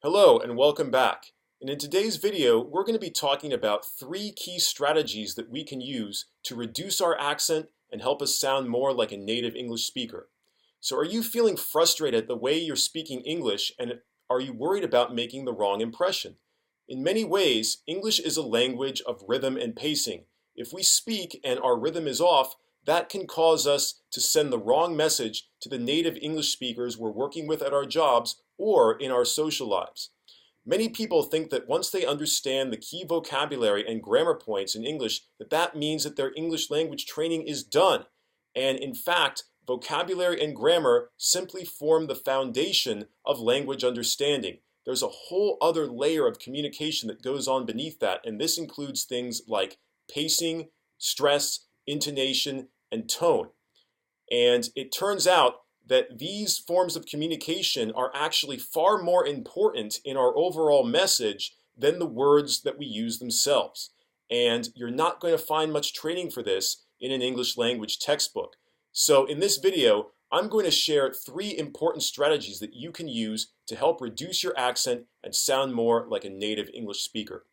Hello and welcome back. And in today's video, we're going to be talking about 3 key strategies that we can use to reduce our accent and help us sound more like a native English speaker. So are you feeling frustrated at the way you're speaking English, and are you worried about making the wrong impression? In many ways, English is a language of rhythm and pacing. If we speak and our rhythm is off, that can cause us to send the wrong message to the native English speakers we're working with at our jobs or in our social lives. Many people think that once they understand the key vocabulary and grammar points in English, that means that their English language training is done. And in fact, vocabulary and grammar simply form the foundation of language understanding. There's a whole other layer of communication that goes on beneath that, and this includes things like pacing, stress, intonation, and tone. And it turns out that these forms of communication are actually far more important in our overall message than the words that we use themselves. And you're not going to find much training for this in an English language textbook. So in this video, I'm going to share 3 important strategies that you can use to help reduce your accent and sound more like a native English speaker.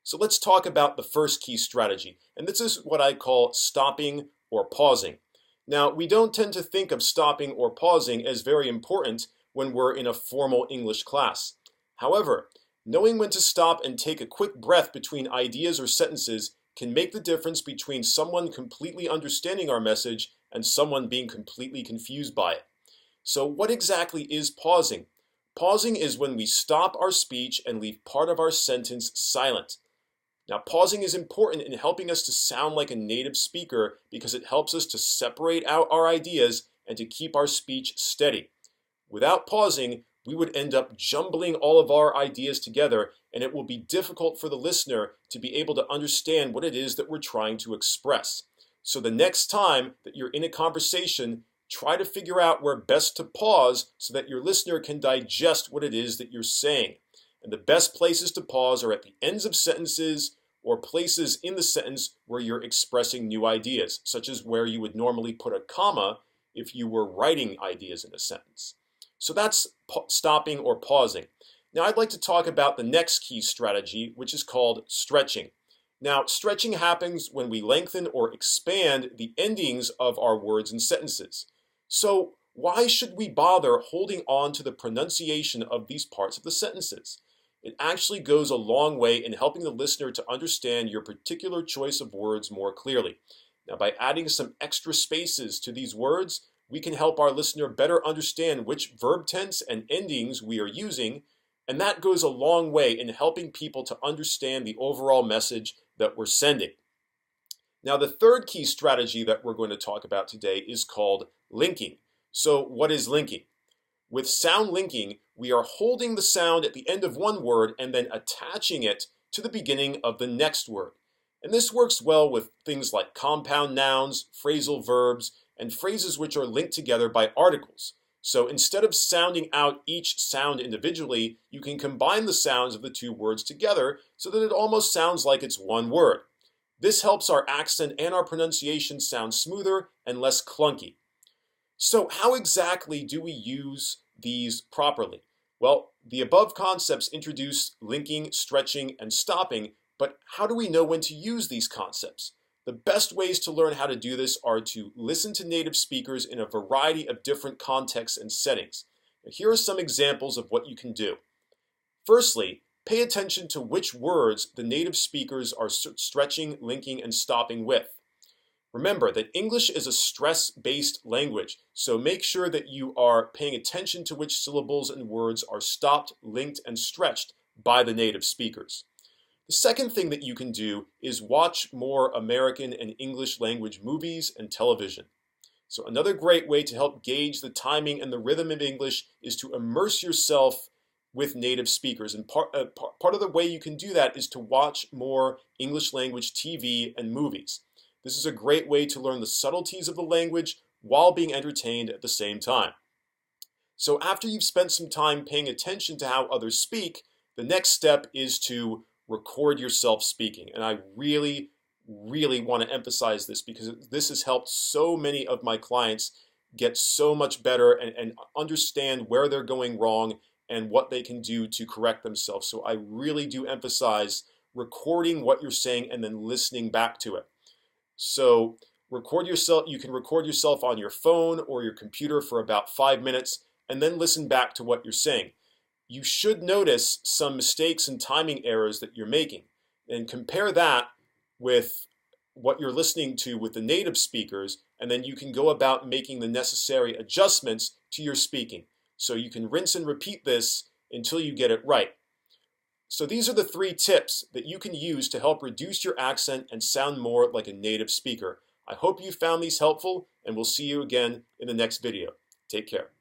So let's talk about the first key strategy, and this is what I call stopping or pausing. Now, we don't tend to think of stopping or pausing as very important when we're in a formal English class. However, knowing when to stop and take a quick breath between ideas or sentences can make the difference between someone completely understanding our message and someone being completely confused by it. So what exactly is pausing? Pausing is when we stop our speech and leave part of our sentence silent. Now, pausing is important in helping us to sound like a native speaker because it helps us to separate out our ideas and to keep our speech steady. Without pausing, we would end up jumbling all of our ideas together, and it will be difficult for the listener to be able to understand what it is that we're trying to express. So the next time that you're in a conversation, try to figure out where best to pause so that your listener can digest what it is that you're saying. And the best places to pause are at the ends of sentences or places in the sentence where you're expressing new ideas, such as where you would normally put a comma if you were writing ideas in a sentence. So that's stopping or pausing. Now I'd like to talk about the next key strategy, which is called stretching. Now, stretching happens when we lengthen or expand the endings of our words and sentences. So why should we bother holding on to the pronunciation of these parts of the sentences? It actually goes a long way in helping the listener to understand your particular choice of words more clearly. Now, by adding some extra spaces to these words, we can help our listener better understand which verb tense and endings we are using, and that goes a long way in helping people to understand the overall message that we're sending. Now, the third key strategy that we're going to talk about today is called linking. So, what is linking? With sound linking, we are holding the sound at the end of one word and then attaching it to the beginning of the next word. And this works well with things like compound nouns, phrasal verbs, and phrases which are linked together by articles. So instead of sounding out each sound individually, you can combine the sounds of the 2 words together so that it almost sounds like it's one word. This helps our accent and our pronunciation sound smoother and less clunky. So how exactly do we use these properly? Well, the above concepts introduce linking, stretching, and stopping, but how do we know when to use these concepts? The best ways to learn how to do this are to listen to native speakers in a variety of different contexts and settings. Now, here are some examples of what you can do. Firstly, pay attention to which words the native speakers are stretching, linking, and stopping with. Remember that English is a stress-based language, so make sure that you are paying attention to which syllables and words are stopped, linked, and stretched by the native speakers. The second thing that you can do is watch more American and English language movies and television. So another great way to help gauge the timing and the rhythm of English is to immerse yourself with native speakers. And part of the way you can do that is to watch more English language TV and movies. This is a great way to learn the subtleties of the language while being entertained at the same time. So after you've spent some time paying attention to how others speak, the next step is to record yourself speaking. And I really want to emphasize this because this has helped so many of my clients get so much better and understand where they're going wrong and what they can do to correct themselves. So I really do emphasize recording what you're saying and then listening back to it. So record yourself. You can record yourself on your phone or your computer for about 5 minutes and then listen back to what you're saying. You should notice some mistakes and timing errors that you're making, and compare that with what you're listening to with the native speakers, and then you can go about making the necessary adjustments to your speaking. So you can rinse and repeat this until you get it right. So these are the 3 tips that you can use to help reduce your accent and sound more like a native speaker. I hope you found these helpful, and we'll see you again in the next video. Take care.